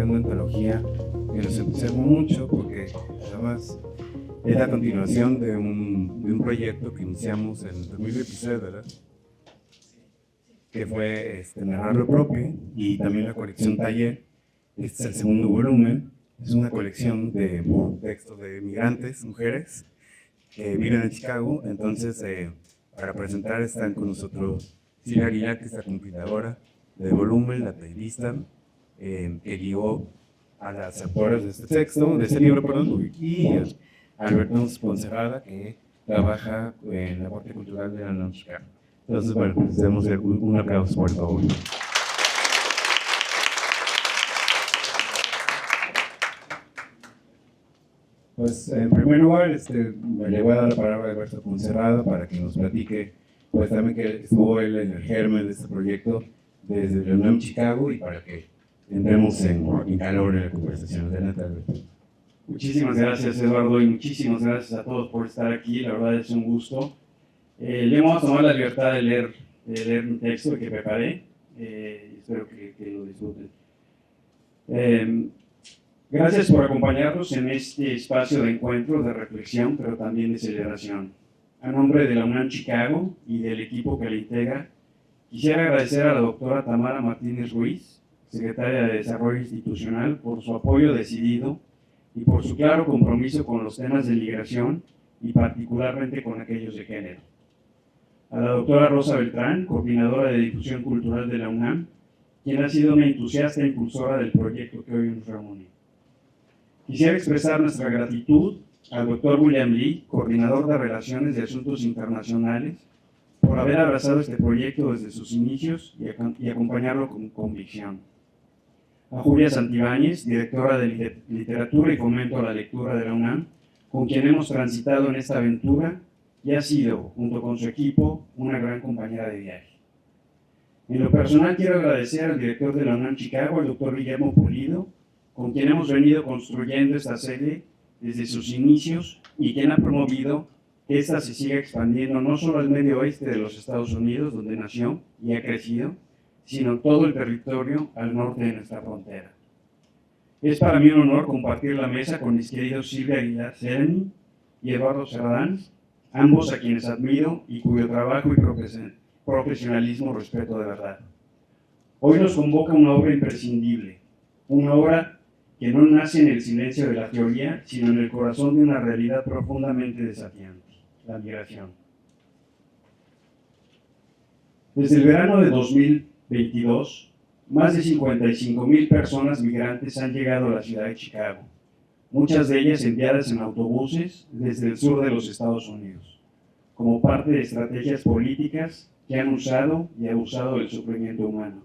una antología que nos entusiasmó mucho porque además es la continuación de un proyecto que iniciamos en 2023, ¿verdad? Que fue Narrar lo propio, y también la colección Taller. Este es el segundo volumen. Es una colección de textos de migrantes, mujeres, que viven en Chicago. Entonces, para presentar están con nosotros Silvia Aguilar, que es la compiladora del volumen, la tallerista, que guió a las autoras de este texto, de este libro, perdón, y Alberto Poncerrada, que trabaja en la parte cultural de la UNAM Chicago. Entonces, bueno, pues demos un aplauso, por favor. Pues, en primer lugar, le voy a dar la palabra a Alberto Poncerrada para que nos platique, pues también que estuvo él en el germen de este proyecto desde la UNAM Chicago, y para que entremos en calor en la conversación. Adelante, Alberto. Muchísimas gracias, Eduardo, y muchísimas gracias a todos por estar aquí. La verdad es un gusto. Le vamos a tomar la libertad de leer un texto que preparé. Espero que lo disfruten. Gracias por acompañarnos en este espacio de encuentro, de reflexión, pero también de celebración. A nombre de la UNAM Chicago y del equipo que la integra, quisiera agradecer a la doctora Tamara Martínez Ruiz, secretaria de Desarrollo Institucional, por su apoyo decidido y por su claro compromiso con los temas de migración y particularmente con aquellos de género. A la doctora Rosa Beltrán, coordinadora de difusión cultural de la UNAM, quien ha sido una entusiasta impulsora del proyecto que hoy nos reúne. Quisiera expresar nuestra gratitud al doctor William Lee, coordinador de Relaciones de Asuntos Internacionales, por haber abrazado este proyecto desde sus inicios y acompañarlo con convicción. A Julia Santibáñez, directora de Literatura y Fomento a la Lectura de la UNAM, con quien hemos transitado en esta aventura y ha sido, junto con su equipo, una gran compañera de viaje. En lo personal, quiero agradecer al director de la UNAM Chicago, el doctor Guillermo Pulido, con quien hemos venido construyendo esta serie desde sus inicios y quien ha promovido que esta se siga expandiendo no solo al medio oeste de los Estados Unidos, donde nació y ha crecido, sino todo el territorio al norte de nuestra frontera. Es para mí un honor compartir la mesa con mis queridos Silvia Aguilar Cerny y Eduardo Serrans, ambos a quienes admiro y cuyo trabajo y profesionalismo respeto de verdad. Hoy nos convoca una obra imprescindible, una obra que no nace en el silencio de la teoría, sino en el corazón de una realidad profundamente desafiante, la migración. Desde el verano de 2022, más de 55,000 personas migrantes han llegado a la ciudad de Chicago, muchas de ellas enviadas en autobuses desde el sur de los Estados Unidos, como parte de estrategias políticas que han usado y abusado del sufrimiento humano.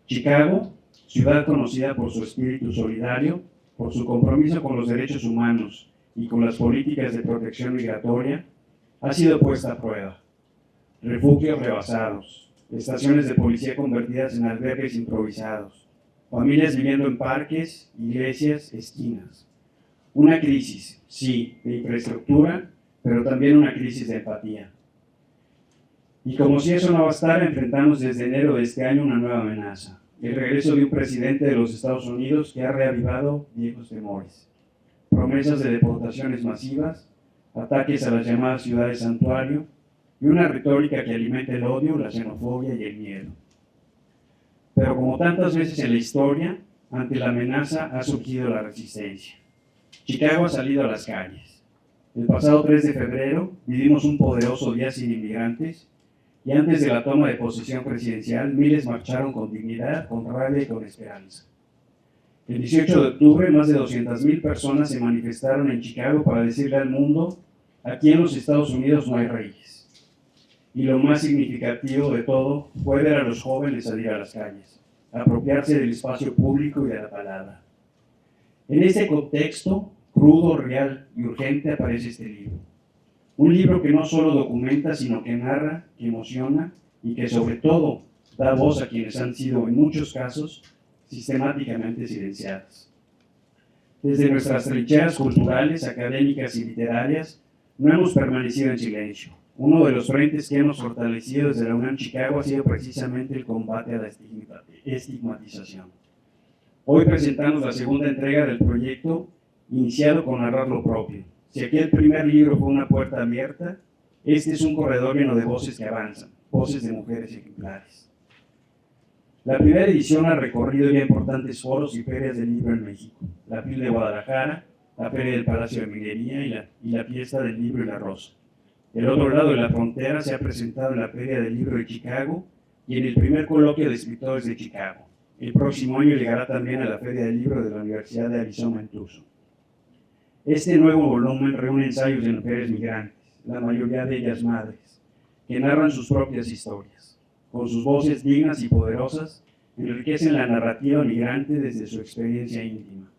Chicago, ciudad conocida por su espíritu solidario, por su compromiso con los derechos humanos y con las políticas de protección migratoria, ha sido puesta a prueba. Refugios rebasados, estaciones de policía convertidas en albergues improvisados, familias viviendo en parques, iglesias, esquinas. Una crisis, sí, de infraestructura, pero también una crisis de empatía. Y como si eso no bastara, enfrentamos desde enero de este año una nueva amenaza: el regreso de un presidente de los Estados Unidos que ha reavivado viejos temores. Promesas de deportaciones masivas, ataques a las llamadas ciudades santuario y una retórica que alimenta el odio, la xenofobia y el miedo. Pero como tantas veces en la historia, ante la amenaza ha surgido la resistencia. Chicago ha salido a las calles. El pasado 3 de febrero vivimos un poderoso día sin inmigrantes y antes de la toma de posesión presidencial, miles marcharon con dignidad, con rabia y con esperanza. El 18 de octubre, más de 200,000 personas se manifestaron en Chicago para decirle al mundo: aquí en los Estados Unidos no hay reyes. Y lo más significativo de todo fue ver a los jóvenes salir a las calles, apropiarse del espacio público y de la palabra. En ese contexto crudo, real y urgente aparece este libro. Un libro que no solo documenta, sino que narra, que emociona y que sobre todo da voz a quienes han sido, en muchos casos, sistemáticamente silenciadas. Desde nuestras trincheras culturales, académicas y literarias, no hemos permanecido en silencio. Uno de los frentes que hemos fortalecido desde la UNAM Chicago ha sido precisamente el combate a la estigmatización. Hoy presentamos la segunda entrega del proyecto, iniciado con Narrar lo propio. Si aquí el primer libro fue una puerta abierta, este es un corredor lleno de voces que avanzan, voces de mujeres ejemplares. La primera edición ha recorrido ya importantes foros y ferias del libro en México, la FIL de Guadalajara, la Feria del Palacio de Minería y la Fiesta del Libro y la Rosa. Del otro lado de la frontera se ha presentado en la Feria del Libro de Chicago y en el primer coloquio de escritores de Chicago. El próximo año llegará también a la Feria del Libro de la Universidad de Arizona en Tucson. Este nuevo volumen reúne ensayos de mujeres migrantes, la mayoría de ellas madres, que narran sus propias historias. Con sus voces dignas y poderosas, enriquecen la narrativa migrante desde su experiencia íntima.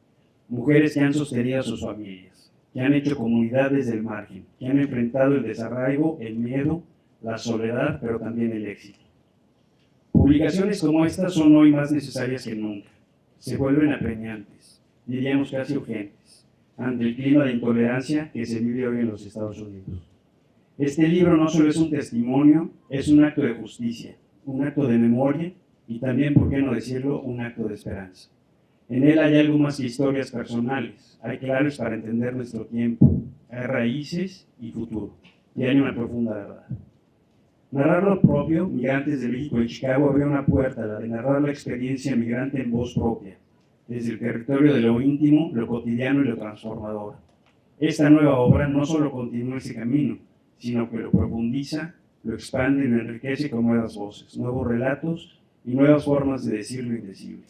Mujeres que han sostenido a sus familias, que han hecho comunidad desde el margen, que han enfrentado el desarraigo, el miedo, la soledad, pero también el éxito. Publicaciones como estas son hoy más necesarias que nunca. Se vuelven apremiantes, diríamos casi urgentes, ante el clima de intolerancia que se vive hoy en los Estados Unidos. Este libro no solo es un testimonio, es un acto de justicia, un acto de memoria y también, por qué no decirlo, un acto de esperanza. En él hay algo más que historias personales, hay claves para entender nuestro tiempo, hay raíces y futuro, y hay una profunda verdad. Narrar lo propio, Migrantes de México y Chicago, abrió una puerta, la de narrar la experiencia migrante en voz propia, desde el territorio de lo íntimo, lo cotidiano y lo transformador. Esta nueva obra no solo continúa ese camino, sino que lo profundiza, lo expande y lo enriquece con nuevas voces, nuevos relatos y nuevas formas de decir lo indecible.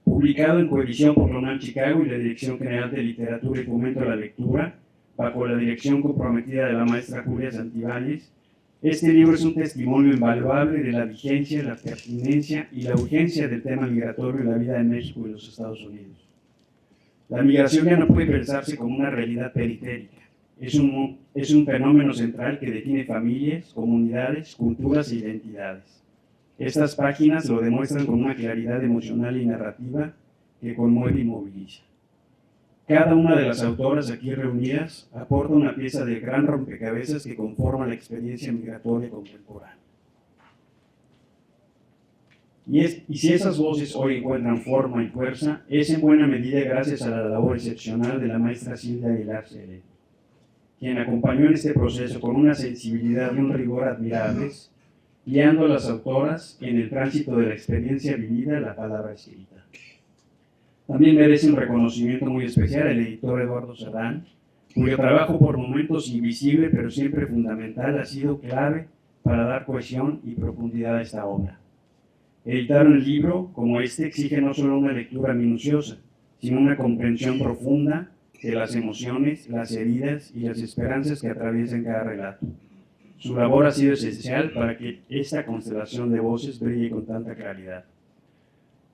Publicado en coedición por la UNAM Chicago y la Dirección General de Literatura y Fomento a la Lectura, bajo la dirección comprometida de la maestra Julia Santibáñez, este libro es un testimonio invaluable de la vigencia, la pertinencia y la urgencia del tema migratorio en la vida de México y los Estados Unidos. La migración ya no puede pensarse como una realidad periférica. Es un fenómeno central que define familias, comunidades, culturas e identidades. Estas páginas lo demuestran con una claridad emocional y narrativa que conmueve y moviliza. Cada una de las autoras aquí reunidas aporta una pieza del gran rompecabezas que conforma la experiencia migratoria contemporánea. Y si esas voces hoy encuentran forma y fuerza, es en buena medida gracias a la labor excepcional de la maestra Silvia Aguilar Cele, quien acompañó en este proceso con una sensibilidad y un rigor admirables, guiando a las autoras en el tránsito de la experiencia vivida a la palabra escrita. También merece un reconocimiento muy especial el editor Eduardo Cerdán, cuyo trabajo por momentos invisible pero siempre fundamental ha sido clave para dar cohesión y profundidad a esta obra. Editar un libro como este exige no solo una lectura minuciosa, sino una comprensión profunda de las emociones, las heridas y las esperanzas que atraviesan cada relato. Su labor ha sido esencial para que esta constelación de voces brille con tanta claridad.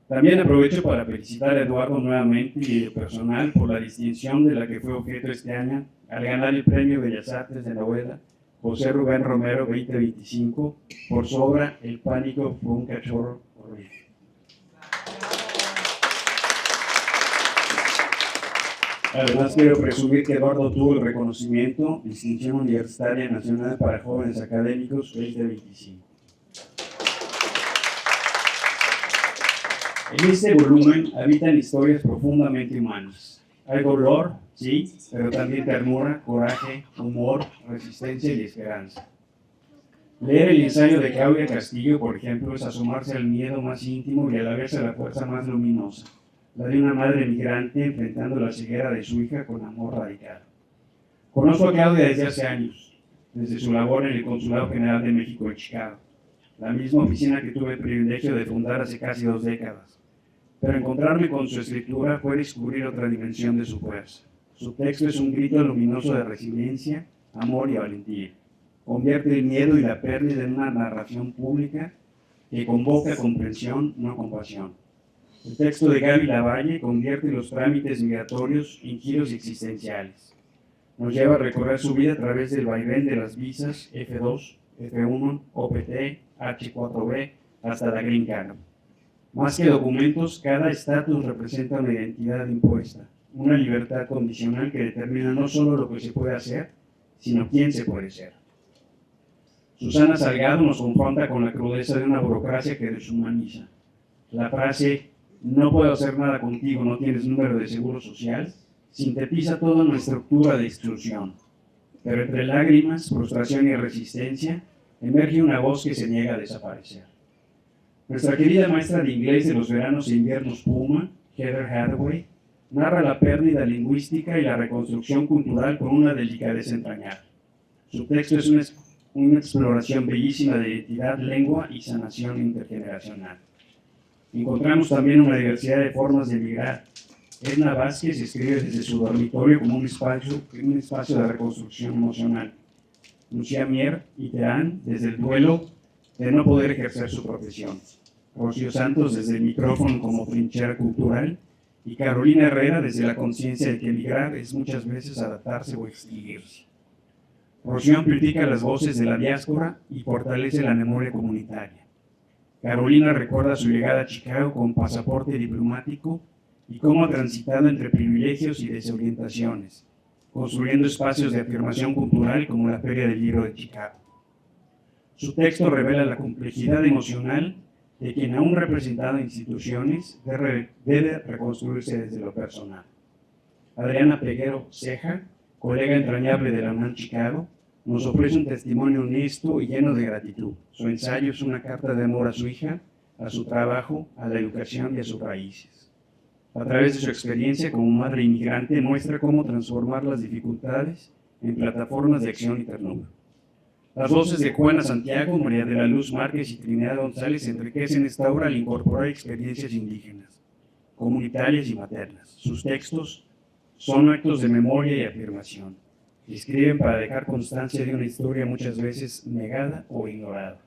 También aprovecho para felicitar a Eduardo nuevamente y de personal por la distinción de la que fue objeto este año al ganar el Premio Bellas Artes de Novela José Rubén Romero 2025 por su obra El pánico fue un cachorro horrible. Además, quiero presumir que Eduardo tuvo el reconocimiento Distinción Universitaria Nacional para Jóvenes Académicos 2025. En este volumen habitan historias profundamente humanas. Hay dolor, sí, pero también ternura, coraje, humor, resistencia y esperanza. Leer el ensayo de Claudia Castillo, por ejemplo, es asomarse al miedo más íntimo y a la vez a la fuerza más luminosa, la de una madre migrante enfrentando la ceguera de su hija con amor radical. Conozco a Claudia desde hace años, desde su labor en el Consulado General de México en Chicago, la misma oficina que tuve el privilegio de fundar hace casi 2 décadas. Pero encontrarme con su escritura fue descubrir otra dimensión de su fuerza. Su texto es un grito luminoso de resiliencia, amor y valentía. Convierte el miedo y la pérdida en una narración pública que convoca comprensión, no compasión. El texto de Gaby Lavalle convierte los trámites migratorios en giros existenciales. Nos lleva a recorrer su vida a través del vaivén de las visas F2, F1, OPT, H4B, hasta la Green Card. Más que documentos, cada estatus representa una identidad impuesta, una libertad condicional que determina no solo lo que se puede hacer, sino quién se puede ser. Susana Salgado nos confronta con la crudeza de una burocracia que deshumaniza. La frase No puedo hacer nada contigo, no tienes número de seguro social, sintetiza toda nuestra estructura de exclusión. Pero entre lágrimas, frustración y resistencia, emerge una voz que se niega a desaparecer. Nuestra querida maestra de inglés de los veranos e inviernos Puma, Heather Hathaway, narra la pérdida lingüística y la reconstrucción cultural con una delicadeza entrañable. Su texto es una exploración bellísima de identidad, lengua y sanación intergeneracional. Encontramos también una diversidad de formas de migrar. Edna Vázquez escribe desde su dormitorio como un espacio de reconstrucción emocional. Lucía Mier y Terán desde el duelo de no poder ejercer su profesión. Rocío Santos desde el micrófono como trinchera cultural y Carolina Herrera desde la conciencia de que emigrar es muchas veces adaptarse o extinguirse. Rocío amplifica las voces de la diáspora y fortalece la memoria comunitaria. Carolina recuerda su llegada a Chicago con pasaporte diplomático y cómo ha transitado entre privilegios y desorientaciones, construyendo espacios de afirmación cultural como la Feria del Libro de Chicago. Su texto revela la complejidad emocional de quien aún representado en instituciones debe reconstruirse desde lo personal. Adriana Peguero Ceja, colega entrañable de la UNAM Chicago, nos ofrece un testimonio honesto y lleno de gratitud. Su ensayo es una carta de amor a su hija, a su trabajo, a la educación y a sus raíces. A través de su experiencia como madre inmigrante, muestra cómo transformar las dificultades en plataformas de acción y ternura. Las voces de Juana Santiago, María de la Luz Márquez y Trinidad González enriquecen esta obra al incorporar experiencias indígenas, comunitarias y maternas. Sus textos son actos de memoria y afirmación. Escriben para dejar constancia de una historia muchas veces negada o ignorada.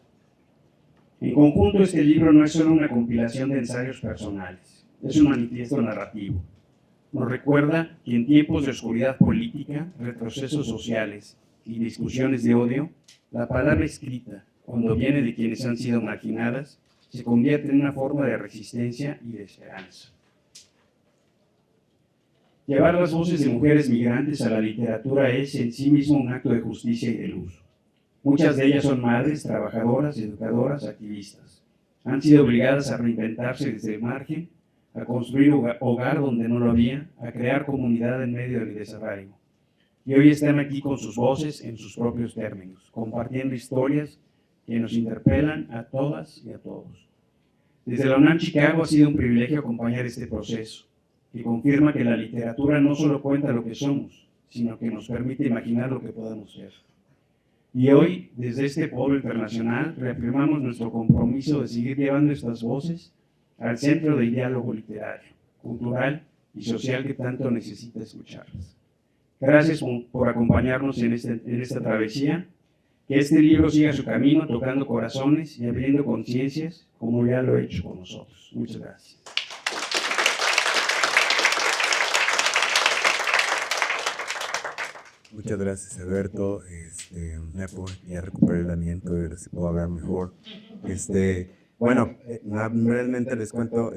En conjunto, este libro no es solo una compilación de ensayos personales, es un manifiesto narrativo. Nos recuerda que en tiempos de oscuridad política, retrocesos sociales y discusiones de odio, la palabra escrita, cuando viene de quienes han sido marginadas, se convierte en una forma de resistencia y de esperanza. Llevar las voces de mujeres migrantes a la literatura es en sí mismo un acto de justicia y de luz. Muchas de ellas son madres, trabajadoras, educadoras, activistas. Han sido obligadas a reinventarse desde el margen, a construir hogar donde no lo había, a crear comunidad en medio del desarraigo. Y hoy están aquí con sus voces en sus propios términos, compartiendo historias que nos interpelan a todas y a todos. Desde la UNAM Chicago ha sido un privilegio acompañar este proceso, que confirma que la literatura no solo cuenta lo que somos, sino que nos permite imaginar lo que podamos ser. Y hoy, desde este Polo Internacional, reafirmamos nuestro compromiso de seguir llevando estas voces al centro del diálogo literario, cultural y social que tanto necesita escucharlas. Gracias por acompañarnos en esta travesía, que este libro siga su camino tocando corazones y abriendo conciencias, como ya lo he hecho con nosotros. Muchas gracias. Muchas gracias, Alberto. Ya recuperé el aliento, a ver si puedo hablar mejor. Bueno, realmente les cuento,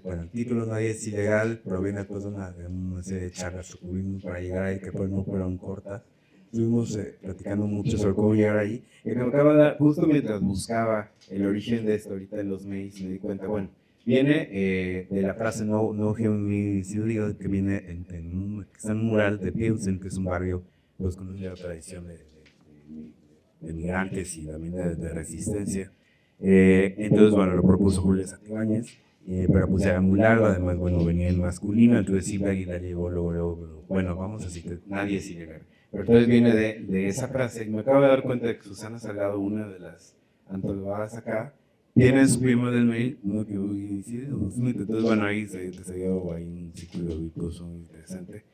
bueno, el título Nadie es ilegal proviene pues, de una serie de charlas que tuvimos para llegar ahí, que pues no fueron cortas. Estuvimos platicando mucho sobre cómo llegar ahí. Y me acaba de dar, justo mientras buscaba el origen de esto ahorita en los mails, me di cuenta, bueno, viene de la frase no homicidio, que viene está en un mural de Pilsen, que es un barrio pues, con una tradición de migrantes y también de resistencia. Entonces, bueno, lo propuso Julio Santibáñez, pero pues era muy largo, además, bueno, venía en masculino, entonces Silvia Aguilar llegó luego, bueno, vamos a decir que nadie es ilegal. Pero entonces viene de esa frase, y me acabo de dar cuenta de que Susana Salgado, una de las antologadas acá, tiene su firma del mail, ¿no? Que entonces, bueno, ahí se dio ahí un círculo virtuoso muy interesante.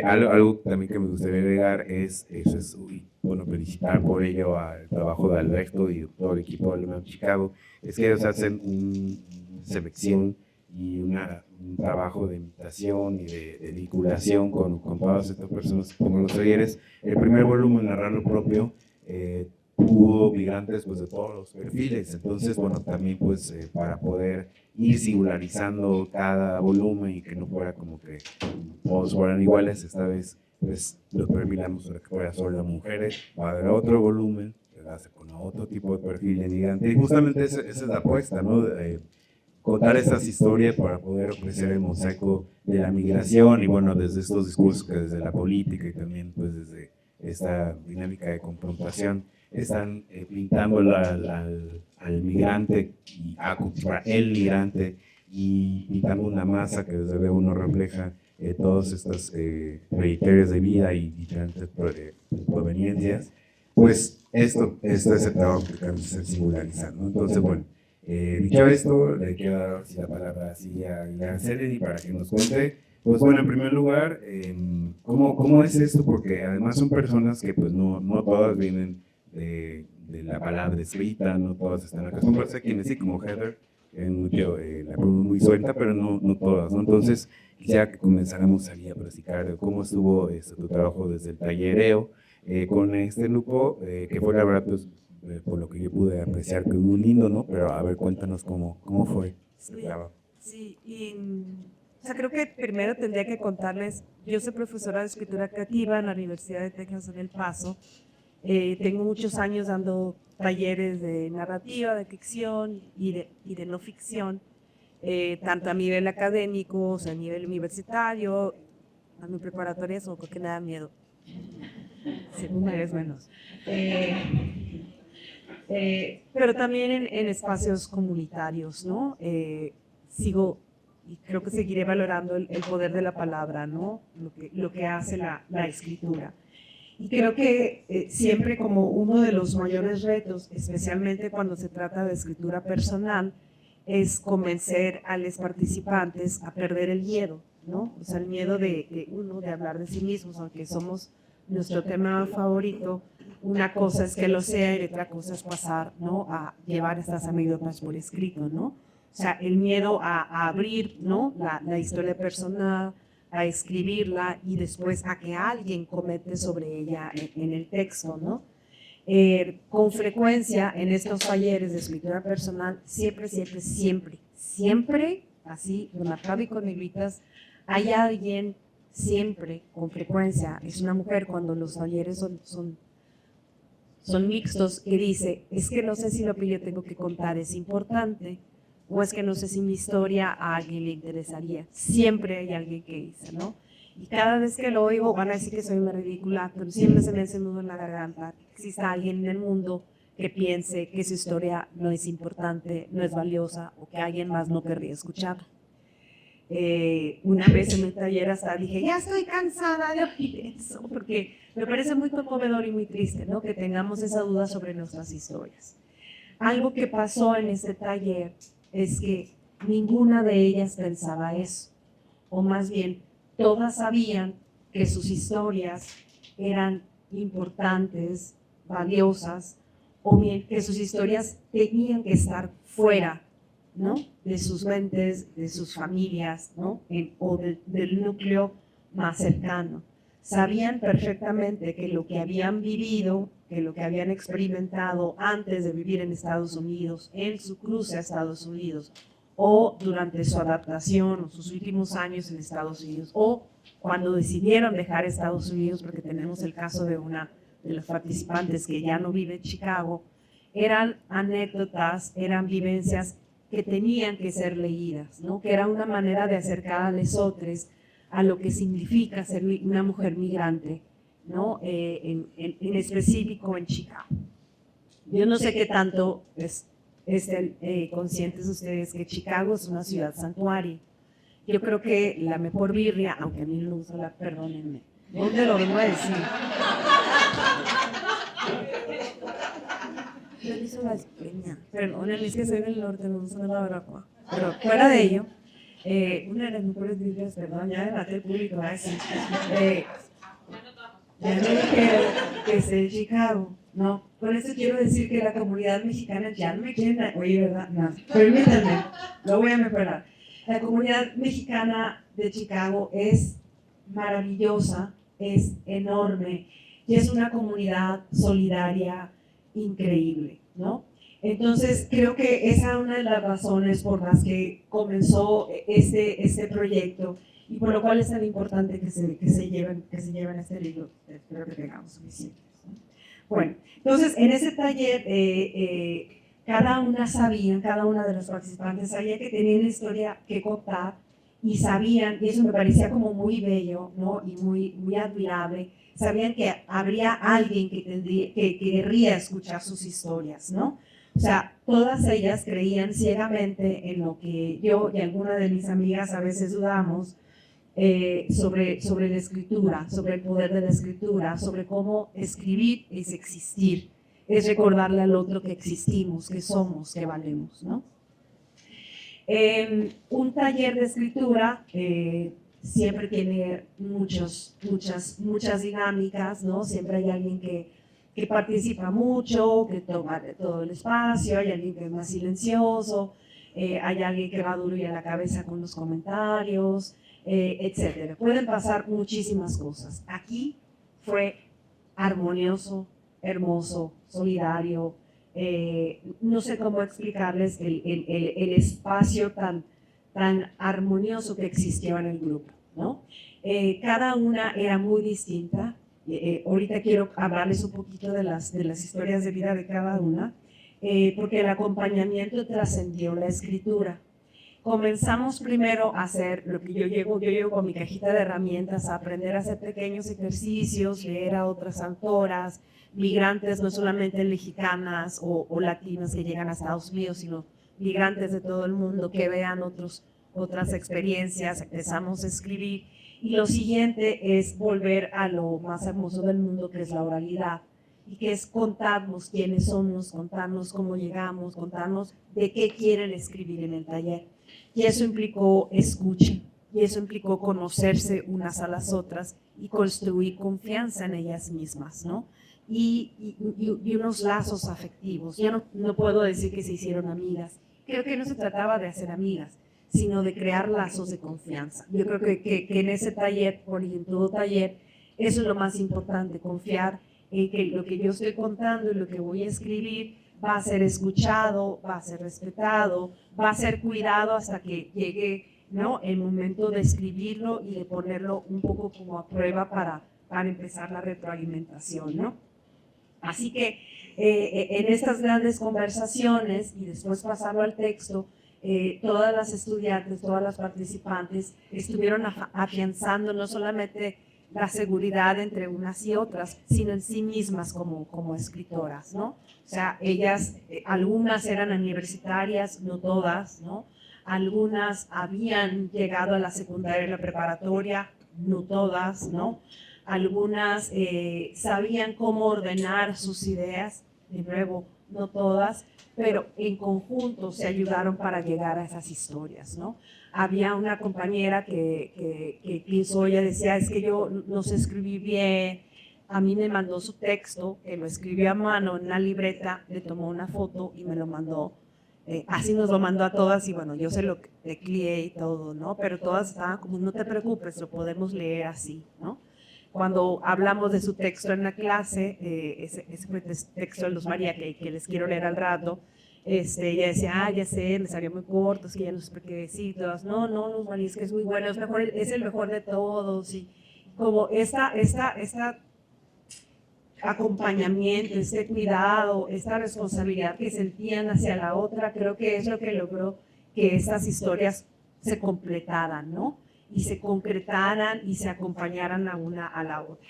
Algo también que me gustaría agregar es bueno, felicitar por ello al trabajo de Alberto y todo el equipo de UNAM Chicago, es que ellos hacen una selección y un trabajo de invitación y de vinculación con todas estas personas, como los talleres. El primer volumen, Narrar lo Propio, hubo migrantes pues, de todos los perfiles, entonces, bueno, también pues para poder ir singularizando cada volumen y que no fuera como que todos fueran iguales, esta vez pues lo perfilamos para que fuera solo mujeres, va a haber otro volumen, que hace con otro tipo de perfil de migrante, y justamente esa es la apuesta, ¿no? contar esas historias para poder ofrecer el mosaico de la migración y bueno, desde estos discursos que desde la política y también pues desde esta dinámica de confrontación están pintando al migrante y contra el migrante y pintando una masa que desde luego no refleja todas estas trayectorias de vida y diferentes proveniencias, pues esto es el trabajo que queremos hacer singularizar, ¿no? Entonces, bueno, dicho esto, le quiero dar la palabra así a Araceli para que nos cuente, pues bueno, en primer lugar, ¿cómo es esto? Porque además son personas que pues no todas vienen de la palabra escrita, no todas están acostumbradas a quienes sí, como Heather, la muy suelta, pero no todas, ¿no? Entonces, quisiera que comenzáramos ahí a platicar de cómo estuvo tu trabajo desde el tallereo con este grupo, que fue la verdad, pues, por lo que yo pude apreciar, que muy lindo, ¿no? Pero a ver, cuéntanos cómo fue el trabajo. Sí, o sea, creo que primero tendría que contarles, yo soy profesora de escritura creativa en la Universidad de Texas en El Paso. Tengo muchos años dando talleres de narrativa, de ficción y de no ficción, tanto a nivel académico, o sea, a nivel universitario, a mi preparatoria, eso creo que me da miedo. Según me ves menos. Pero también en espacios comunitarios, ¿no? Sigo y creo que seguiré valorando el poder de la palabra, ¿no? Lo que hace la escritura. Y creo que siempre como uno de los mayores retos, especialmente cuando se trata de escritura personal, es convencer a los participantes a perder el miedo, ¿no? O sea, el miedo de hablar de sí mismos, aunque somos nuestro tema favorito. Una cosa es que lo sea y otra cosa es pasar, ¿no? A llevar estas anécdotas por escrito, ¿no? O sea, el miedo a abrir, ¿no? La historia personal, a escribirla y después a que alguien comente sobre ella en el texto, ¿no? Con frecuencia en estos talleres de escritura personal, siempre, así, remarcado y con negritas, hay alguien siempre, con frecuencia, es una mujer cuando los talleres son mixtos, que dice, es que no sé si lo que yo tengo que contar es importante, o es que no sé si mi historia a alguien le interesaría. Siempre hay alguien que dice, ¿no? Y cada vez que lo oigo van a decir que soy una ridícula, pero siempre se me hace un nudo en la garganta. Existe alguien en el mundo que piense que su historia no es importante, no es valiosa, o que alguien más no querría escucharla. Una vez en un taller hasta dije, ya estoy cansada de oír eso, porque me parece muy conmovedor y muy triste, ¿no? Que tengamos esa duda sobre nuestras historias. Algo que pasó en este taller es que ninguna de ellas pensaba eso, o más bien todas sabían que sus historias eran importantes, valiosas, o bien que sus historias tenían que estar fuera, ¿no? De sus mentes, de sus familias, ¿no? O del núcleo más cercano. Sabían perfectamente que lo que habían vivido, que lo que habían experimentado antes de vivir en Estados Unidos, en su cruce a Estados Unidos, o durante su adaptación o sus últimos años en Estados Unidos, o cuando decidieron dejar Estados Unidos, porque tenemos el caso de una de las participantes que ya no vive en Chicago, eran anécdotas, eran vivencias que tenían que ser leídas, ¿no? Que era una manera de acercar a lesotres a lo que significa ser una mujer migrante, ¿no? En específico en Chicago. Yo no sé qué tanto estén conscientes ustedes que Chicago es una ciudad santuario. Yo creo que la mejor birria, aunque a mí no me gusta perdónenme, ¿dónde lo vengo a decir? Perdón, es que soy del norte, no soy de la barbacoa. Pero fuera de ello, una de las mejores birrias, perdón, ya delante del público, va a decir, ya no dije que es de Chicago, no. Por eso quiero decir que la comunidad mexicana ya no me quiere, oye, ¿verdad? No, permítanme, lo voy a mejorar. La comunidad mexicana de Chicago es maravillosa, es enorme y es una comunidad solidaria increíble, ¿no? Entonces creo que esa es una de las razones por las que comenzó este proyecto y por lo cual es tan importante que se lleven este libro. Espero que tengamos suficientes, ¿no? Bueno, entonces en ese taller cada una de los participantes sabía que tenía una historia que contar y sabían, y eso me parecía como muy bello, ¿no? Y muy admirable, sabían que habría alguien que querría escuchar sus historias, ¿no? O sea, todas ellas creían ciegamente en lo que yo y alguna de mis amigas a veces dudamos, sobre la escritura, sobre el poder de la escritura, sobre cómo escribir es existir, es recordarle al otro que existimos, que somos, que valemos, ¿no? Un taller de escritura siempre tiene muchas dinámicas, ¿no? Siempre hay alguien que participa mucho, que toma todo el espacio, hay alguien que es más silencioso, hay alguien que va duro y a la cabeza con los comentarios, etcétera. Pueden pasar muchísimas cosas. Aquí fue armonioso, hermoso, solidario. No sé cómo explicarles el espacio tan armonioso que existió en el grupo, ¿no? Cada una era muy distinta. Ahorita quiero hablarles un poquito de las historias de vida de cada una, porque el acompañamiento trascendió la escritura. Comenzamos primero a hacer lo que yo llego con mi cajita de herramientas a aprender a hacer pequeños ejercicios, leer a otras autoras, migrantes no solamente mexicanas o latinas que llegan a Estados Unidos, sino migrantes de todo el mundo que vean otras experiencias. Empezamos a escribir y lo siguiente es volver a lo más hermoso del mundo, que es la oralidad, y que es contarnos quiénes somos, contarnos cómo llegamos, contarnos de qué quieren escribir en el taller. Y eso implicó escucha, y eso implicó conocerse unas a las otras y construir confianza en ellas mismas, ¿no? Y unos lazos afectivos. Yo no puedo decir que se hicieron amigas. Creo que no se trataba de hacer amigas, sino de crear lazos de confianza. Yo creo que en ese taller, por en todo taller, eso es lo más importante, confiar en que lo que yo estoy contando y lo que voy a escribir va a ser escuchado, va a ser respetado, va a ser cuidado hasta que llegue, ¿no?, el momento de escribirlo y de ponerlo un poco como a prueba para empezar la retroalimentación, ¿no? Así que en estas grandes conversaciones y después pasarlo al texto, todas las estudiantes, todas las participantes estuvieron afianzando no solamente la seguridad entre unas y otras, sino en sí mismas como escritoras, ¿no? O sea, ellas, algunas eran universitarias, no todas, ¿no? Algunas habían llegado a la secundaria y la preparatoria, no todas, ¿no? Algunas sabían cómo ordenar sus ideas, de nuevo, no todas, pero en conjunto se ayudaron para llegar a esas historias, ¿no? Había una compañera que incluso ella decía, es que yo no sé escribir bien, a mí me mandó su texto, que lo escribió a mano en una libreta, le tomó una foto y me lo mandó, así nos lo mandó a todas y bueno, yo se lo tecleé y todo, ¿no? Pero todas estaban como, no te preocupes, lo podemos leer así, ¿no? Cuando hablamos de su texto en la clase, ese fue texto de Luz María que les quiero leer al rato, ella decía, ya sé, me salió muy corto, es que ya no sé qué decir, todas, no, Luz María, es que es muy bueno, es el mejor de todos, y como esta acompañamiento, este cuidado, esta responsabilidad que sentían hacia la otra, creo que es lo que logró que estas historias se completaran, ¿no? Y se concretaran y se acompañaran la una a la otra.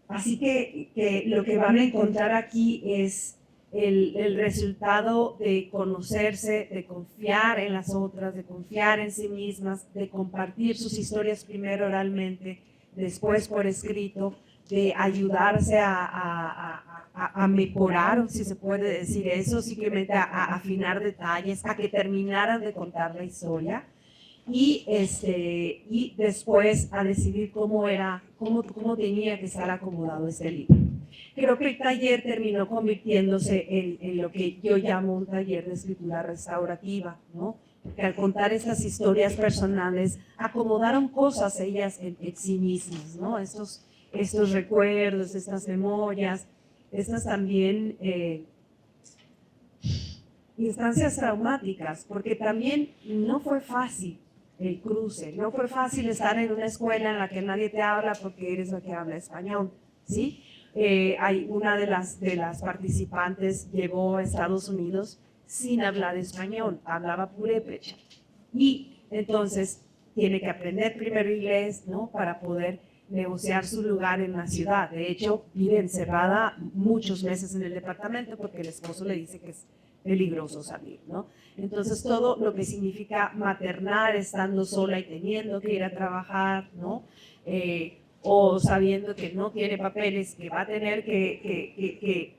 Así que lo que van a encontrar aquí es el resultado de conocerse, de confiar en las otras, de confiar en sí mismas, de compartir sus historias primero oralmente, después por escrito, de ayudarse a mejorar, si se puede decir eso, simplemente a afinar detalles, a que terminaran de contar la historia y después a decidir cómo tenía que estar acomodado este libro. Creo que el taller terminó convirtiéndose en lo que yo llamo un taller de escritura restaurativa, ¿no? Porque al contar estas historias personales, acomodaron cosas ellas en sí mismas, ¿no? Estos recuerdos, estas memorias, estas también instancias traumáticas, porque también no fue fácil el cruce, no fue fácil estar en una escuela en la que nadie te habla porque eres la que habla español, ¿sí? Hay una de las participantes llegó a Estados Unidos sin hablar español, hablaba purépecha. Y entonces tiene que aprender primero inglés, ¿no? Para poder negociar su lugar en la ciudad. De hecho, vive encerrada muchos meses en el departamento porque el esposo le dice que es peligroso salir, ¿no? Entonces, todo lo que significa maternar estando sola y teniendo que ir a trabajar, ¿no? O sabiendo que no tiene papeles, que va a tener que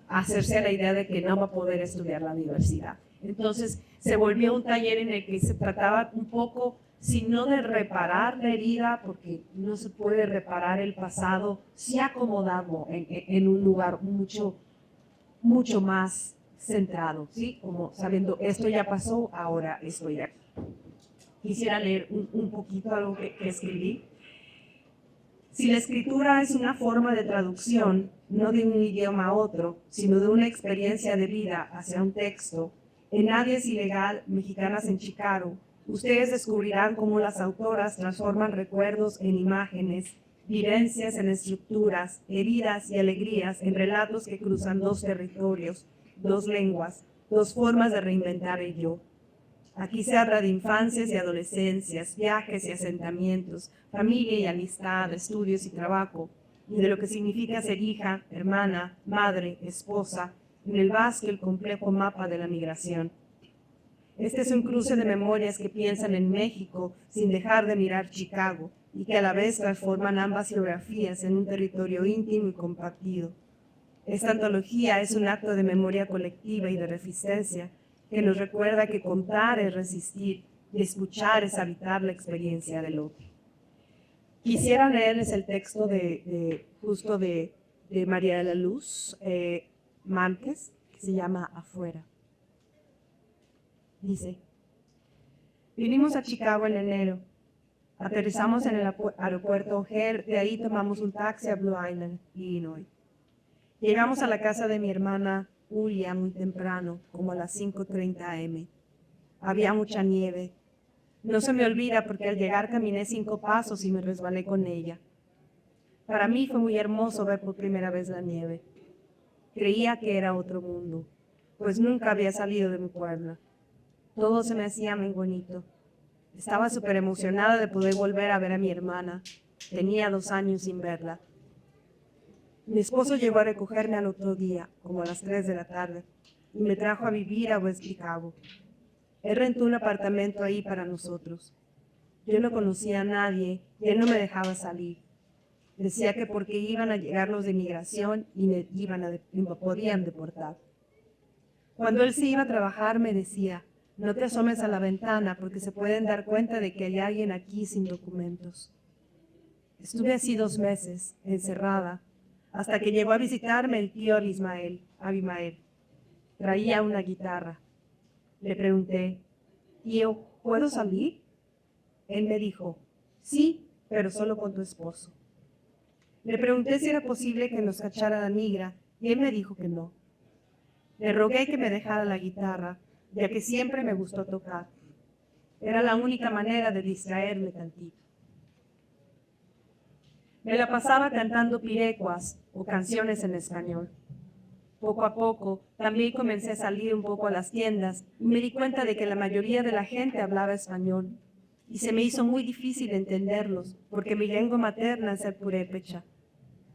hacerse a la idea de que no va a poder estudiar la universidad. Entonces, se volvió un taller en el que se trataba un poco, si no de reparar la herida, porque no se puede reparar el pasado, sí acomodarlo en un lugar mucho más centrado, ¿sí? Como sabiendo, esto ya pasó, ahora estoy aquí. Quisiera leer un poquito algo que escribí. Si la escritura es una forma de traducción, no de un idioma a otro, sino de una experiencia de vida hacia un texto, en Nadie es ilegal, Mexicanas en Chicago, ustedes descubrirán cómo las autoras transforman recuerdos en imágenes, vivencias en estructuras, heridas y alegrías en relatos que cruzan dos territorios, dos lenguas, dos formas de reinventar el yo. Aquí se habla de infancias y adolescencias, viajes y asentamientos, familia y amistad, estudios y trabajo, y de lo que significa ser hija, hermana, madre, esposa, en el vasto y complejo mapa de la migración. Este es un cruce de memorias que piensan en México sin dejar de mirar Chicago y que a la vez transforman ambas geografías en un territorio íntimo y compartido. Esta antología es un acto de memoria colectiva y de resistencia que nos recuerda que contar es resistir y escuchar es habitar la experiencia del otro. Quisiera leerles el texto justo de María de la Luz Márquez, que se llama Afuera. Dice, vinimos a Chicago en enero, aterrizamos en el aeropuerto O'Hare, de ahí tomamos un taxi a Blue Island, Illinois. Llegamos a la casa de mi hermana Julia muy temprano, como a las 5:30 am. Había mucha nieve. No se me olvida porque al llegar caminé 5 pasos y me resbalé con ella. Para mí fue muy hermoso ver por primera vez la nieve. Creía que era otro mundo, pues nunca había salido de mi pueblo. Todo se me hacía muy bonito. Estaba súper emocionada de poder volver a ver a mi hermana. Tenía 2 años sin verla. Mi esposo llegó a recogerme al otro día, como a las 3 de la tarde, y me trajo a vivir a West Chicago. Él rentó un apartamento ahí para nosotros. Yo no conocía a nadie y él no me dejaba salir. Decía que porque iban a llegar los de inmigración y me podían deportar. Cuando él se iba a trabajar me decía, no te asomes a la ventana porque se pueden dar cuenta de que hay alguien aquí sin documentos. Estuve así 2 meses, encerrada, hasta que llegó a visitarme el tío Abimael. Traía una guitarra. Le pregunté, tío, ¿puedo salir? Él me dijo, sí, pero solo con tu esposo. Le pregunté si era posible que nos cachara la migra y él me dijo que no. Le rogué que me dejara la guitarra, ya que siempre me gustó tocar. Era la única manera de distraerme tantito. Me la pasaba cantando pirecuas o canciones en español. Poco a poco, también comencé a salir un poco a las tiendas y me di cuenta de que la mayoría de la gente hablaba español. Y se me hizo muy difícil entenderlos, porque mi lengua materna es el purépecha.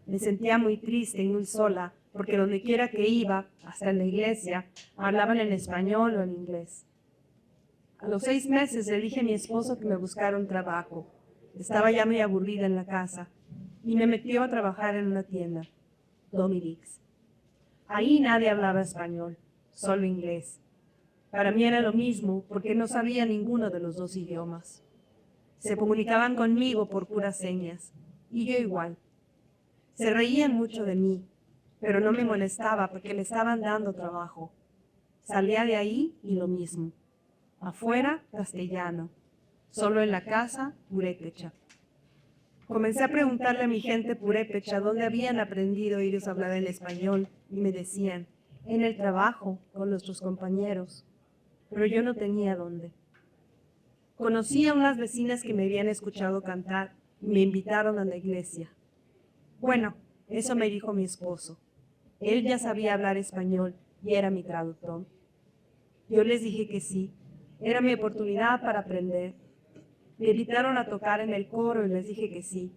Me sentía muy triste y muy sola, porque donde quiera que iba, hasta en la iglesia, hablaban en español o en inglés. A los 6 meses le dije a mi esposo que me buscara un trabajo. Estaba ya muy aburrida en la casa y me metió a trabajar en una tienda, Dominic's. Ahí nadie hablaba español, solo inglés. Para mí era lo mismo porque no sabía ninguno de los 2 idiomas. Se comunicaban conmigo por puras señas y yo igual. Se reían mucho de mí, pero no me molestaba porque le estaban dando trabajo. Salía de ahí y lo mismo. Afuera, castellano. Solo en la casa, purépecha. Comencé a preguntarle a mi gente purépecha dónde habían aprendido ellos a hablar el español y me decían, en el trabajo, con nuestros compañeros. Pero yo no tenía dónde. Conocí a unas vecinas que me habían escuchado cantar y me invitaron a la iglesia. Bueno, Eso me dijo mi esposo. Él ya sabía hablar español y era mi traductor. Yo les dije que sí. Era mi oportunidad para aprender. Me invitaron a tocar en el coro y les dije que sí.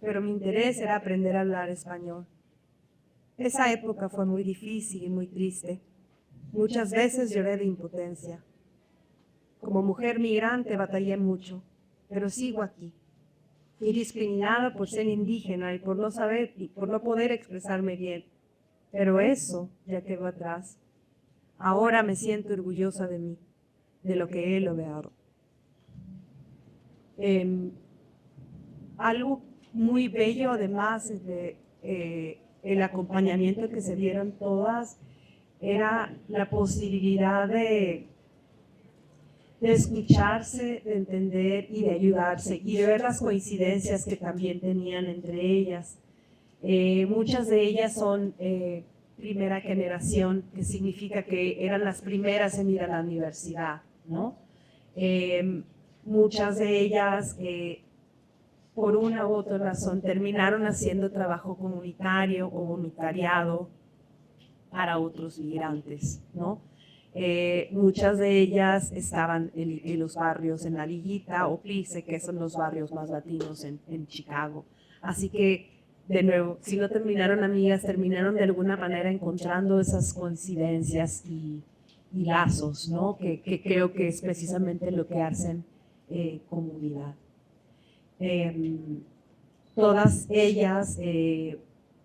Pero mi interés era aprender a hablar español. Esa época fue muy difícil y muy triste. Muchas veces lloré de impotencia. Como mujer migrante batallé mucho, pero sigo aquí. Fui discriminada por ser indígena y por no saber y por no poder expresarme bien. Pero eso ya quedó atrás. Ahora me siento orgullosa de mí, de lo que he logrado. Algo muy bello, además de el acompañamiento que se dieron todas, era la posibilidad de escucharse, de entender y de ayudarse y de ver las coincidencias que también tenían entre ellas. Muchas de ellas son primera generación, que significa que eran las primeras en ir a la universidad, ¿no? Muchas de ellas, por una u otra razón, terminaron haciendo trabajo comunitario o voluntariado para otros migrantes, ¿no? Muchas de ellas estaban en los barrios en La Liguita o Plice, que son los barrios más latinos en Chicago. Así que, de nuevo, si no terminaron amigas, terminaron de alguna manera encontrando esas coincidencias y lazos, ¿no? Que creo que es precisamente lo que hacen comunidad. Todas ellas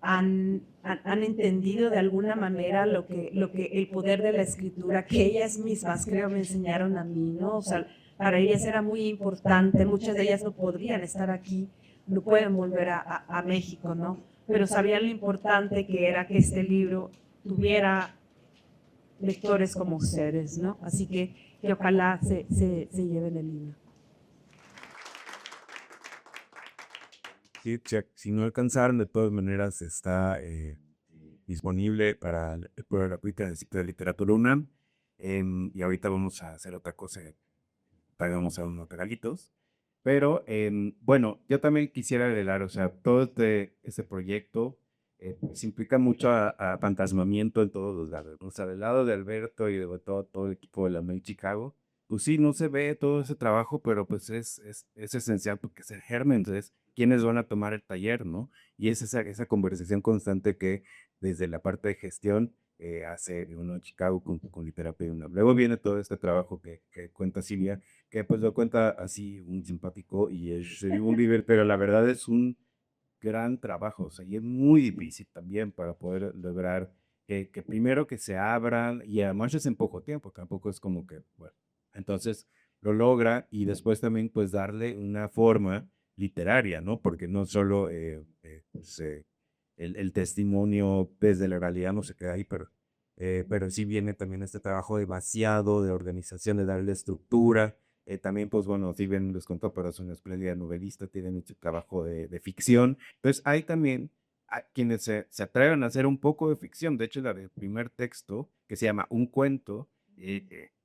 han entendido de alguna manera lo que el poder de la escritura, que ellas mismas creo me enseñaron a mí, ¿no? O sea, para ellas era muy importante, muchas de ellas no podrían estar aquí, no pueden volver a México, ¿no? Pero sabían lo importante que era que este libro tuviera lectores como ustedes, ¿no? Así que ojalá se lleven el libro. Sí, check. Si no alcanzaron, de todas maneras está disponible para la crítica del sitio de Literatura UNAM. Y ahorita vamos a hacer otra cosa. También vamos a unos regalitos. Pero bueno, yo también quisiera agregar, o sea, todo este proyecto pues, implica mucho a fantasmamiento en todos los lados. O sea, del lado de Alberto y de todo el equipo de la UNAM Chicago, pues sí, no se ve todo ese trabajo, pero pues es esencial porque es el germen. Entonces, ¿quiénes van a tomar el taller, no? Y es esa conversación constante que desde la parte de gestión hace uno en Chicago con Literatura y UNAM. Luego viene todo este trabajo que cuenta Silvia, que pues lo cuenta así un simpático y es un nivel, pero la verdad es un gran trabajo, o sea, y es muy difícil también para poder lograr que primero que se abran y además es en poco tiempo, tampoco es como que, bueno, entonces lo logra y después también pues darle una forma literaria, ¿no? Porque no solo pues, el testimonio desde la realidad no se queda ahí, pero sí viene también este trabajo de vaciado, de organización, de darle estructura. También, pues bueno, sí bien les contó, pero es una espléndida novelista, tiene mucho trabajo de ficción. Entonces, hay también quienes se atreven a hacer un poco de ficción. De hecho, la del primer texto, que se llama Un cuento,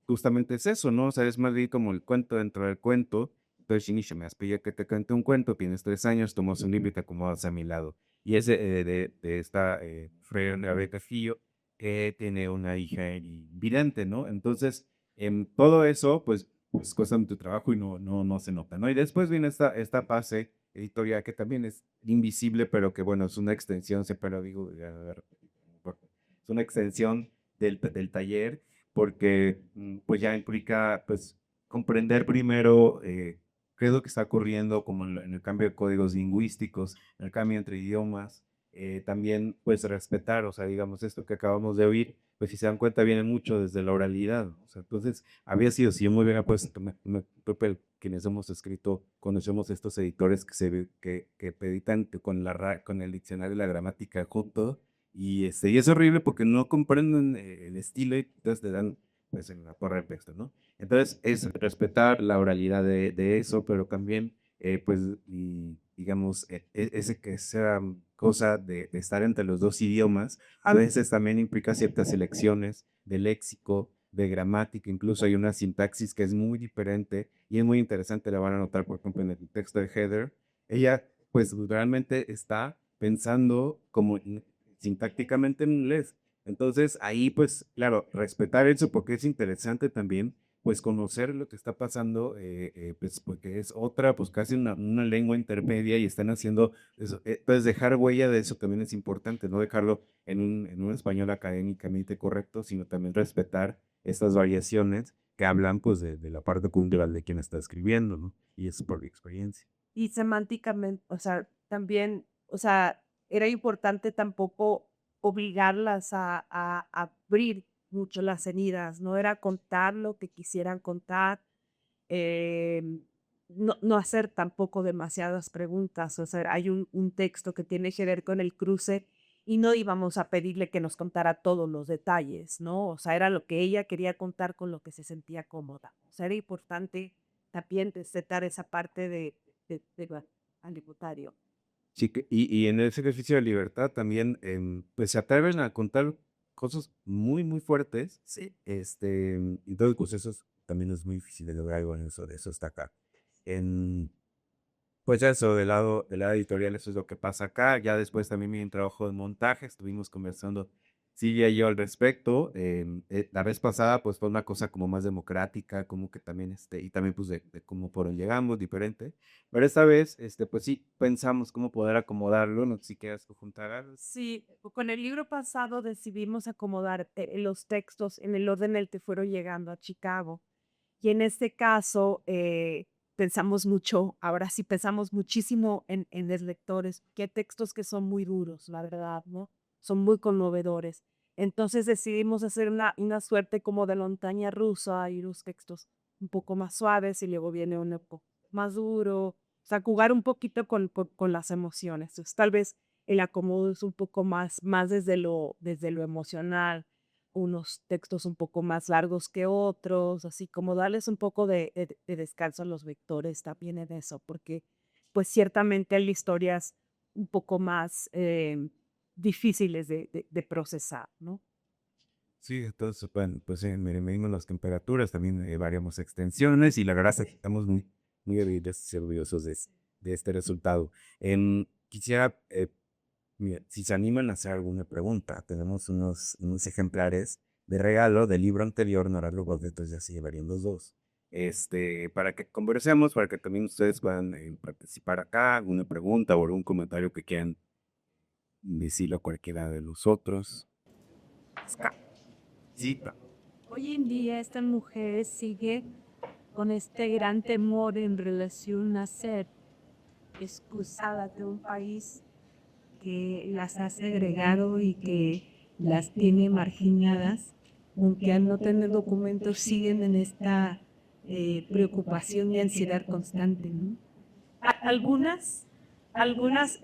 justamente es eso, ¿no? O sea, es más bien como el cuento dentro del cuento. Entonces, Shinichi, me has pedido que te cuente un cuento, tienes 3 años, tomas un libro y te acomodas a mi lado. Y es de esta Freya Castillo, que tiene una hija vidente, ¿no? Entonces, en todo eso, pues cuesta tu trabajo y no se nota, ¿no? Y después viene esta fase editorial que también es invisible, pero que bueno, es una extensión, siempre lo digo, es una extensión del taller, porque pues ya implica pues comprender primero qué es lo que está ocurriendo como en el cambio de códigos lingüísticos, en el cambio entre idiomas, también pues respetar, o sea, digamos esto que acabamos de oír, pues si se dan cuenta viene mucho desde la oralidad, o sea, entonces había sido, si yo muy bien pues quienes hemos escrito, conocemos estos editores que editan con el diccionario y la gramática junto, y es horrible porque no comprenden el estilo y entonces te dan pues en la torre del texto, ¿no? Entonces es respetar la oralidad de eso, pero también pues digamos esa cosa de estar entre los dos idiomas a veces también implica ciertas elecciones de léxico, de gramática, incluso hay una sintaxis que es muy diferente y es muy interesante, la van a notar por ejemplo en el texto de Heather, ella pues realmente está pensando como sintácticamente en inglés. Entonces ahí pues claro, respetar eso porque es interesante también pues conocer lo que está pasando, pues porque es otra, pues casi una lengua intermedia y están haciendo eso. Pues dejar huella de eso también es importante, no dejarlo en un español académicamente correcto, sino también respetar estas variaciones que hablan pues de la parte cultural de quien está escribiendo, ¿no? Y es por experiencia. Y semánticamente, o sea, también, o sea, era importante tampoco obligarlas a abrir mucho las heridas, no era contar lo que quisieran contar, no hacer tampoco demasiadas preguntas, o sea, hay un texto que tiene que ver con el cruce y no íbamos a pedirle que nos contara todos los detalles, ¿no? O sea, era lo que ella quería contar con lo que se sentía cómoda. O sea, era importante también respetar esa parte al tributario. Sí, y en ese ejercicio de libertad también, pues se atreven a contar cosas muy, muy fuertes. Sí. Entonces, pues eso también es muy difícil de lograr, y bueno, eso, de eso está acá. En, pues eso, del lado editorial, eso es lo que pasa acá. Ya después también mi trabajo de montaje, estuvimos conversando Silvia y yo al respecto. La vez pasada, pues fue una cosa como más democrática, como que también, y también pues de cómo por dónde llegamos, diferente. Pero esta vez, pues sí, pensamos cómo poder acomodarlo, no sé si quieras juntar algo. Sí, con el libro pasado decidimos acomodar los textos en el orden en el que fueron llegando a Chicago. Y en este caso, pensamos mucho, ahora sí pensamos muchísimo en los lectores, que hay textos que son muy duros, la verdad, ¿no? Son muy conmovedores. Entonces decidimos hacer una suerte como de montaña rusa y los textos un poco más suaves y luego viene un poco más duro. O sea, jugar un poquito con las emociones. Entonces, tal vez el acomodo es un poco más desde lo emocional, unos textos un poco más largos que otros, así como darles un poco de descanso a los lectores también en eso, porque pues ciertamente hay historias un poco más difíciles de procesar, ¿no? Sí, entonces, bueno, pues medimos las temperaturas, también variamos extensiones y la verdad es que estamos muy, muy orgullosos de este resultado. Quisiera, mira, si se animan a hacer alguna pregunta, tenemos unos ejemplares de regalo del libro anterior, no era los boletos, ya se llevarían los dos. Para que conversemos, para que también ustedes puedan participar acá, alguna pregunta o algún comentario que quieran decirlo a cualquiera de los otros. Sí, Hoy en día esta mujer sigue con este gran temor en relación a ser expulsada de un país que las ha segregado y que las tiene marginadas, aunque al no tener documentos siguen en esta preocupación y ansiedad constante, ¿no? Algunas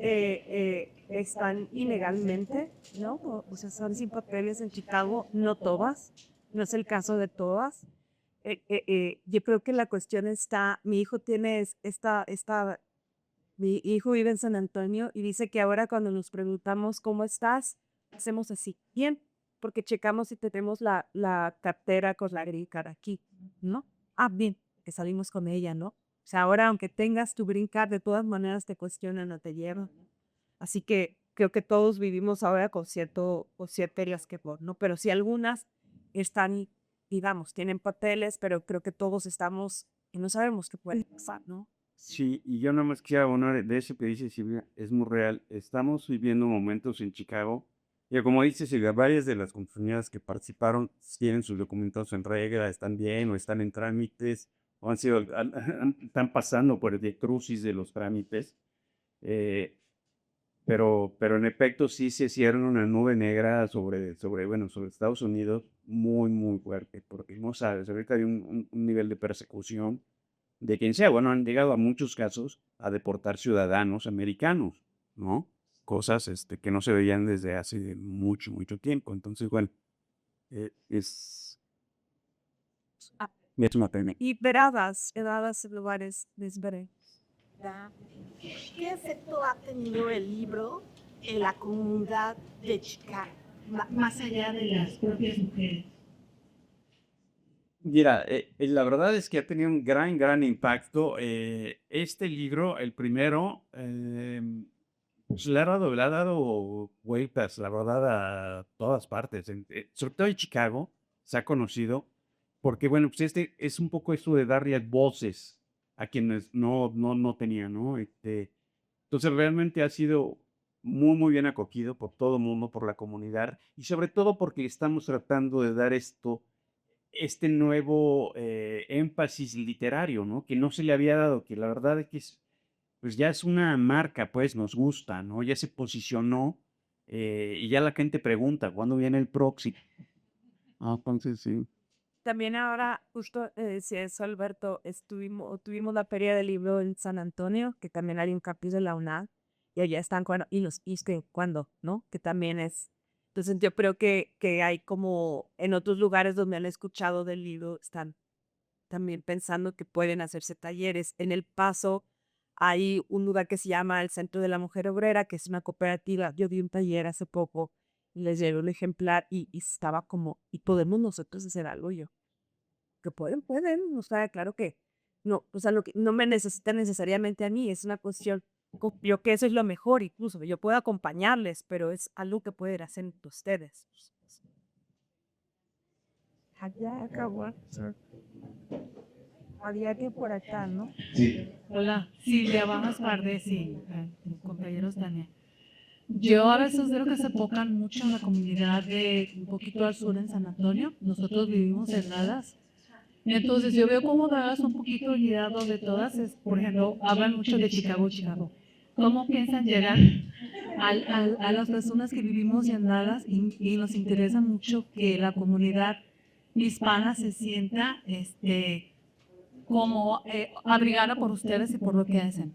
están ilegalmente, ¿no? O sea, son sin papeles en Chicago, no todas, no es el caso de todas. Yo creo que la cuestión está, mi hijo tiene mi hijo vive en San Antonio y dice que ahora cuando nos preguntamos cómo estás, hacemos así, bien, porque checamos si tenemos la cartera con la green card aquí, ¿no? Ah, bien, que salimos con ella, ¿no? O sea, ahora aunque tengas tu green card, de todas maneras te cuestionan o te llevan. Así que creo que todos vivimos ahora con cierto riesgo, ¿no? Pero sí algunas están, digamos, tienen papeles, pero creo que todos estamos y no sabemos qué puede pasar, ¿no? Sí, y yo nada más quiero abonar de eso que dice Silvia, es muy real. Estamos viviendo momentos en Chicago, y como dice Silvia, varias de las compañías que participaron tienen sus documentos en regla, están bien o están en trámites, o han sido, están pasando por el vía crucis de los trámites. eh, pero en efecto sí se hicieron una nube negra sobre Estados Unidos muy, muy fuerte, porque no sabes, ahorita hay un nivel de persecución de quien sea. Bueno, han llegado a muchos casos a deportar ciudadanos americanos, ¿no? Cosas que no se veían desde hace mucho, mucho tiempo. Entonces, bueno, Ah, es una pena. y veradas lugares les veré. ¿Verdad? ¿Qué efecto ha tenido el libro en la comunidad de Chicago, más allá de las propias mujeres? Mira, la verdad es que ha tenido un gran, gran impacto. Este libro, el primero, Pues le ha dado vueltas, la verdad, a todas partes. Sobre todo en Chicago se ha conocido porque, bueno, pues este es un poco esto de darle voces a quienes no tenían, ¿no? Entonces realmente ha sido muy, muy bien acogido por todo el mundo, por la comunidad y sobre todo porque estamos tratando de dar este nuevo énfasis literario, ¿no? Que no se le había dado, que la verdad es que pues ya es una marca, pues nos gusta, ¿no? Ya se posicionó y ya la gente pregunta, ¿cuándo viene el próximo? Ah, entonces sí. También ahora, justo decía eso, Alberto, tuvimos la Feria del Libro en San Antonio, que también hay un campus de la UNAM, y allá están, y es que cuando, ¿no? Que también es. Entonces yo creo que hay como en otros lugares donde han escuchado del libro, están también pensando que pueden hacerse talleres. En El Paso hay un lugar que se llama el Centro de la Mujer Obrera, que es una cooperativa. Yo di un taller hace poco y les llevé un ejemplar y estaba como, ¿y podemos nosotros hacer algo? Yo, que pueden, o sea, claro que no, o sea, lo que no me necesita necesariamente a mí, es una cuestión, yo que eso es lo mejor, incluso yo puedo acompañarles, pero es algo que pueden hacer ustedes. Allá acabó. Había que por acá, ¿no? Sí. Hola, Silvia Bajas Pardes y mis compañeros también. Yo a veces veo que se enfocan mucho en la comunidad de un poquito al sur en San Antonio. Nosotros vivimos en Dallas. Entonces yo veo como Dallas un poquito olvidado de todas. Por ejemplo, hablan mucho de Chicago, Chicago. ¿Cómo piensan llegar a las personas que vivimos en Dallas y nos interesa mucho que la comunidad hispana se sienta como abrigada por ustedes y por lo que hacen?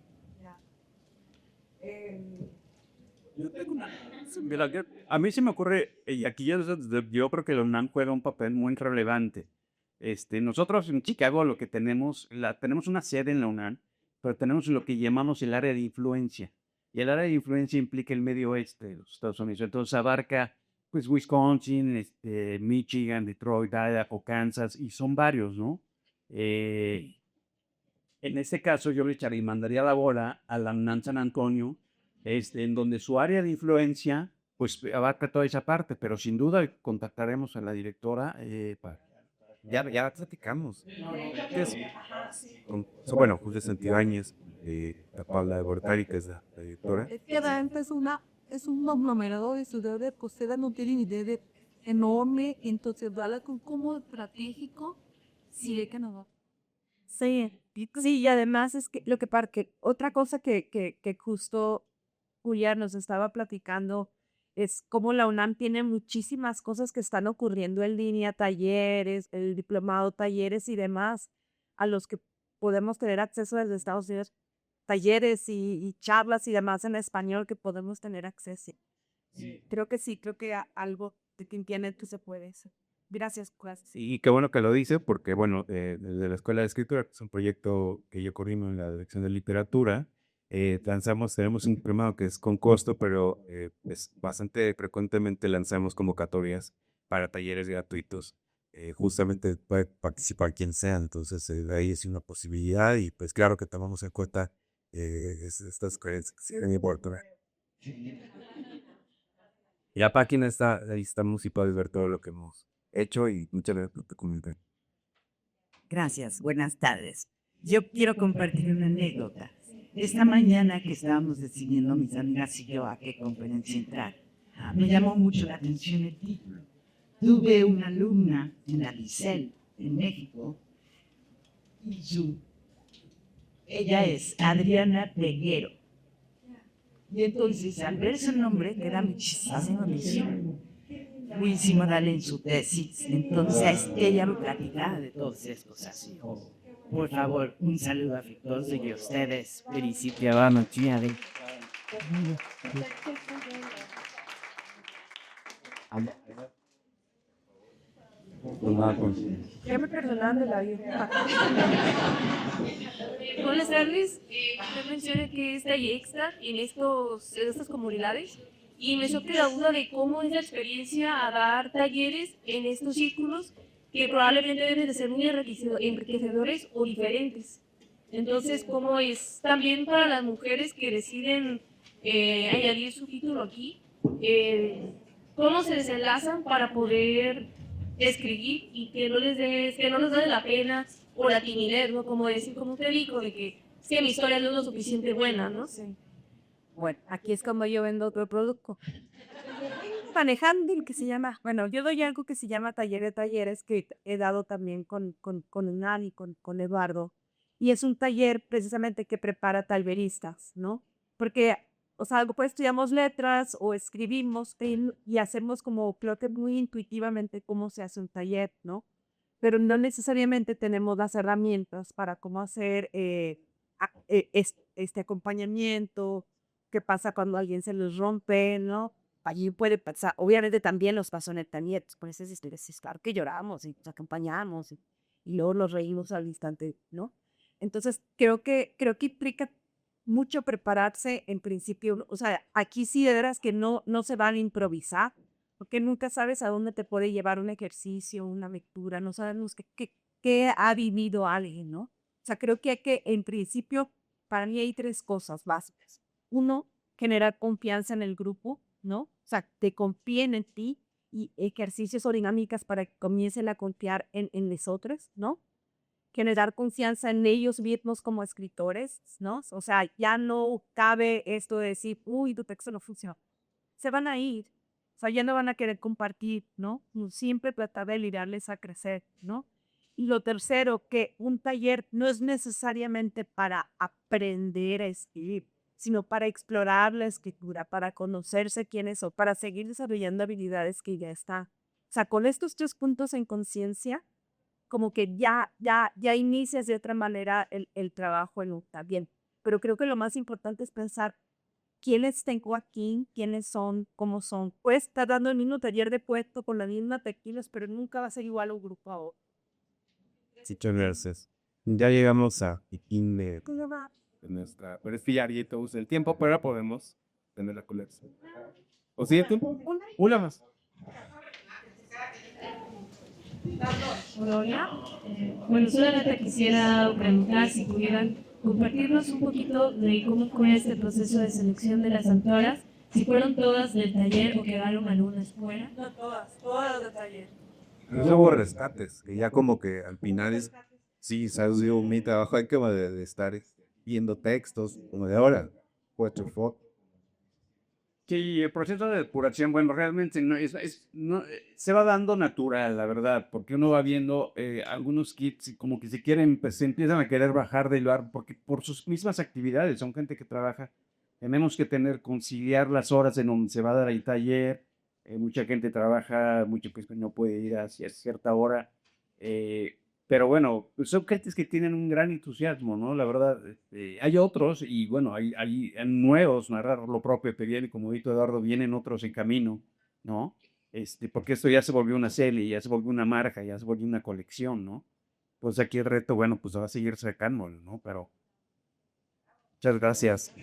Yo tengo mira, a mí se me ocurre, y aquí yo creo que la UNAM juega un papel muy relevante. Nosotros en Chicago lo que tenemos una sede en la UNAM, pero tenemos lo que llamamos el área de influencia. Y el área de influencia implica el medio oeste de los Estados Unidos. Entonces abarca pues Wisconsin, Michigan, Detroit, Idaho, Kansas, y son varios, ¿no? En este caso yo le mandaría la bola a la UNAM San Antonio, en donde su área de influencia pues abarca toda esa parte, pero sin duda contactaremos a la directora Ya platicamos. Bueno, Julia Santibáñez, la Paula de Bortari, que es la directora. Es que realmente es un conglomerado de ciudades que ustedes no tienen idea de enorme, entonces vale como estratégico, sí es que no. Sí, sí, y además es que lo que para que otra cosa que justo Julia nos estaba platicando es como la UNAM tiene muchísimas cosas que están ocurriendo en línea, talleres, el diplomado, talleres y demás, a los que podemos tener acceso desde Estados Unidos, talleres y charlas y demás en español que podemos tener acceso. Creo que sí, creo que algo de que entienden que se puede hacer. Gracias, Juan. Y qué bueno que lo dice, porque bueno, desde la Escuela de Escritura, que es un proyecto que yo coordino en la Dirección de Literatura, tenemos un diplomado que es con costo, pero pues bastante frecuentemente lanzamos convocatorias para talleres gratuitos. Justamente puede participar quien sea, entonces ahí es una posibilidad y pues claro que tomamos en cuenta estas cosas que se importan. Y la página está, ahí estamos y puedes ver todo lo que hemos hecho y muchas gracias por tu comentario. Gracias, buenas tardes. Yo quiero compartir una anécdota. Esta mañana que estábamos decidiendo mis amigas y yo a qué conferencia entrar, me llamó mucho la atención el título. Tuve una alumna en la Licel, en México, y ella es Adriana Peguero. Y entonces, al ver su nombre, que era muchísimo misión, buenísimo darle en su tesis. Entonces, ella me platicaba de todos estos así. Por favor, un saludo afectuoso y a ustedes. Felicitaciones, tía de. Ya me perdonaron de la vida. Buenas tardes. Usted menciona que es taller extra en estas comunidades y me surge la duda de cómo es la experiencia a dar talleres en estos círculos que probablemente deben de ser muy enriquecedores o diferentes. Entonces, ¿cómo es también para las mujeres que deciden añadir su título aquí, cómo se desenlazan para poder escribir y que no les dé la pena o la timidez, ¿no? Como decir, como te digo, de que es que mi historia no es lo suficiente buena, ¿no? Sí. Bueno, aquí es como yo vendo otro producto. Manejando el que se llama, bueno, yo doy algo que se llama taller de talleres que he dado también con Hernán y con Eduardo. Y es un taller precisamente que prepara talleristas, ¿no? Porque, o sea, pues estudiamos letras o escribimos y hacemos como plote muy intuitivamente cómo se hace un taller, ¿no? Pero no necesariamente tenemos las herramientas para cómo hacer este acompañamiento, qué pasa cuando alguien se les rompe, ¿no? Allí puede pasar, obviamente también nos pasó en el taller, por esas historias, sí, claro que lloramos y nos acompañamos y luego nos reímos al instante, ¿no? Entonces, creo que implica mucho prepararse en principio, o sea, aquí sí de veras que no se van a improvisar, porque nunca sabes a dónde te puede llevar un ejercicio, una lectura, no sabemos qué ha vivido alguien, ¿no? O sea, creo que hay que, en principio, para mí hay tres cosas básicas. Uno, generar confianza en el grupo, ¿no? O sea, te confíen en ti y ejercicios o dinámicas para que comiencen a confiar en nosotros, ¿no? Generar confianza en ellos mismos como escritores, ¿no? O sea, ya no cabe esto de decir, uy, tu texto no funciona. Se van a ir, o sea, ya no van a querer compartir, ¿no? Siempre tratar de liderarles a crecer, ¿no? Y lo tercero, que un taller no es necesariamente para aprender a escribir, sino para explorar la escritura, para conocerse quiénes son, para seguir desarrollando habilidades que ya está. O sea, con estos tres puntos en conciencia, como que ya inicias de otra manera el trabajo en un taller. Pero creo que lo más importante es pensar quiénes tengo aquí, quiénes son, cómo son. Puedes estar dando el mismo taller de puesto con las mismas tequilas, pero nunca va a ser igual un grupo a otro. Muchas gracias. Ya llegamos a fin de nuestra. Pero es que ya todo usa el tiempo, pero ahora podemos tener la colección. ¿O sigue tiempo? Una más. Gloria. Bueno, solamente quisiera preguntar si pudieran compartirnos un poquito de cómo fue este proceso de selección de las autoras, si fueron todas del taller o quedaron algunas fuera. No todas de taller. No hubo rescates, que ya como que al final es. Sí, sabes, digo, mi trabajo hay que de estar viendo textos, como de ahora. What the fuck. Sí, el proceso de depuración, bueno, realmente no, se va dando natural, la verdad, porque uno va viendo algunos kits y como que se empiezan a querer bajar del lugar, porque por sus mismas actividades, son gente que trabaja, tenemos que conciliar las horas en donde se va a dar el taller, mucha gente trabaja, mucha gente no puede ir hacia cierta hora, pero bueno, pues son gentes que tienen un gran entusiasmo, ¿no? La verdad, hay otros, y bueno, hay nuevos, narrar lo propio, Periel, como dijo Eduardo, vienen otros en camino, ¿no? Porque esto ya se volvió una serie, ya se volvió una marca, ya se volvió una colección, ¿no? Pues aquí el reto, bueno, pues va a seguir sacándolo, ¿no? Pero muchas gracias.